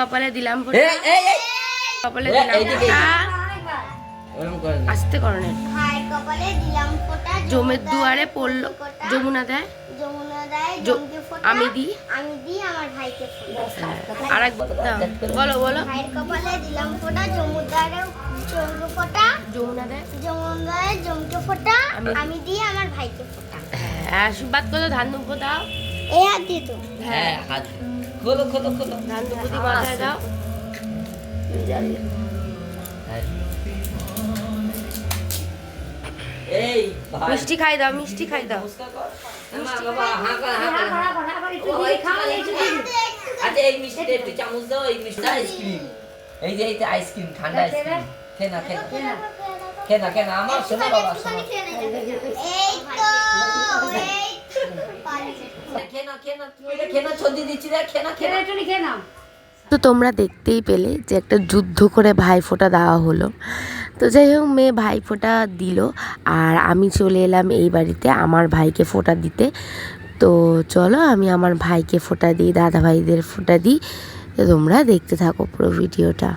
কপালে দিলাম ফোঁটা, কপালে দিলাম ফোঁটা, আস্তে করনে। জমের দুয়ারে পড়লো যমুনা দেয়, আমি দিই আমার ভাইকে ফোঁটা। আর এক বলো বলো। ভাইয়ের কপালে দিলাম ফোঁটা, জমুর দুয়ারে ফোঁটা, যমুনা দেয় জমকে ফোঁটা, আমি দিই আমার ভাইকে ফোঁটা। হ্যাঁ, আশীর্বাদ করো, ধান দুব্বো দাও। এই হাত দিয়ে তো। হ্যাঁ, হাত খোলো খোলো খোলো। ধান দুব্বো দিয়ে মাথায় দাও। এই মিষ্টি খাই দাও, মিষ্টি খাই দাও। আচ্ছা, এই মিষ্টি একটু চামচ দাও। এই মিষ্টি আইসক্রিম, এই যে এইটা আইসক্রিম, ঠান্ডা আইসক্রিম। খে না খে না খে না খে না আমার শোনো বাবা, শোনো। এই তো খে না খে না, তুমি খে না, ছন্দি দিচ্ছি রে, খে না খে না, একটু খে না। তো তোমরা দেখতেই পেলে যে একটা যুদ্ধ করে ভাইফোঁটা দেওয়া হলো। তো যাই হোক, মেয়ে ভাইফোঁটা দিল আর আমি চলে এলাম এই বাড়িতে আমার ভাইকে ফোঁটা দিতে। তো চলো আমি আমার ভাইকে ফোঁটা দিই, দাদা ভাইদের ফোঁটা দিই। তো তোমরা দেখতে থাকো পুরো ভিডিওটা।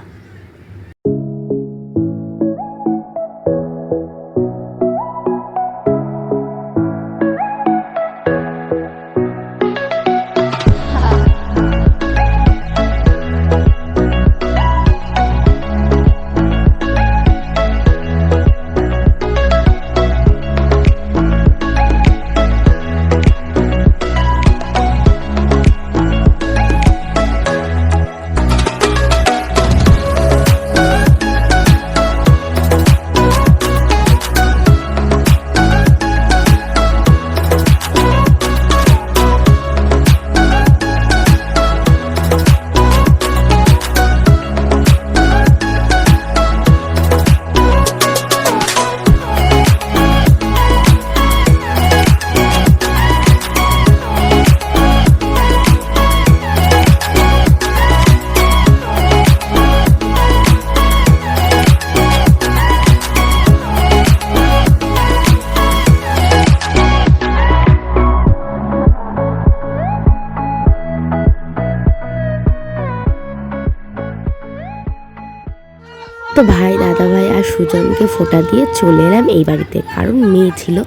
তো ভাই, দাদা ভাই আর সুজনকে ফোঁটা দিয়ে চলে এলাম এই বাড়িতে, কারণ মেয়ে ছিল।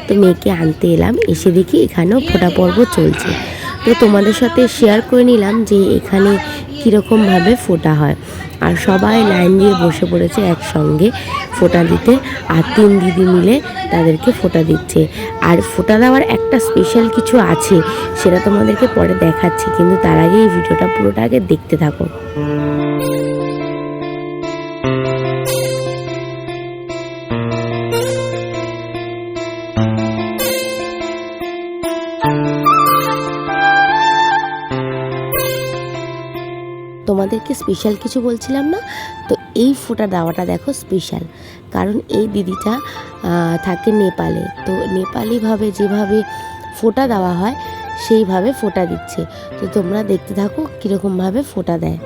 তো মেয়েকে আনতে এলাম, এসে দেখি এখানেও ফোঁটা পর্ব চলছে। তো তোমাদের সাথে শেয়ার করে নিলাম যে এখানে কীরকমভাবে ফোঁটা হয়। আর সবাই লাইন দিয়ে বসে পড়েছে একসঙ্গে ফোঁটা দিতে, আর 3 দিদি মিলে তাদেরকে ফোঁটা দিচ্ছে। আর ফোঁটা দেওয়ার একটা স্পেশাল কিছু আছে, সেটা তোমাদেরকে পরে দেখাচ্ছি, কিন্তু তার আগে এই ভিডিওটা পুরোটা আগে দেখতে থাকো। তোমাদেরকে স্পেশাল কিছু বলছিলাম না, তো এই ফোঁটা দেওয়াটা দেখো স্পেশাল, কারণ এই দিদিটা থাকে নেপালে। তো নেপালিভাবে যেভাবে ফোঁটা দেওয়া হয় সেইভাবে ফোঁটা দিচ্ছে। তো তোমরা দেখতে থাকো কীরকমভাবে ফোঁটা দেয়।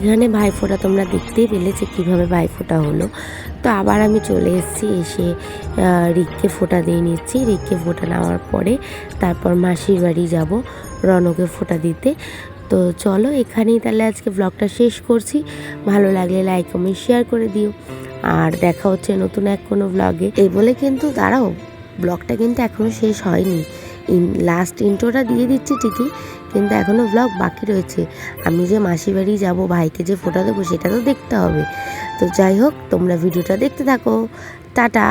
এখানে ভাইফোঁটা তোমরা দেখতেই পেলে যে কীভাবে ভাইফোঁটা হলো। তো আবার আমি চলে এসেছি, এসে রিককে ফোঁটা দিয়ে নিচ্ছি। রিককে ফোঁটা নেওয়ার পরে তারপর মাসির বাড়ি যাব রনকে ফোঁটা দিতে। তো চলো এখানেই তাহলে আজকে ব্লগটা শেষ করছি। ভালো লাগলে লাইক কমেন্ট শেয়ার করে দিও, আর দেখা হচ্ছে নতুন এক কোনো ব্লগে। এই বলে কিন্তু দাঁড়াও, ব্লগটা কিন্তু এখনও শেষ হয়নি। লাস্ট ইন্ট্রোটা দিয়ে দিচ্ছি ঠিকই, কিন্তু এখনও ব্লগ বাকি রয়েছে। আমি যে মাসির বাড়ি যাব, ভাইকে যে ফোঁটা দেবো সেটা তো দেখতে হবে। তো যাই হোক, তোমরা ভিডিওটা দেখতে থাকো। টাটা।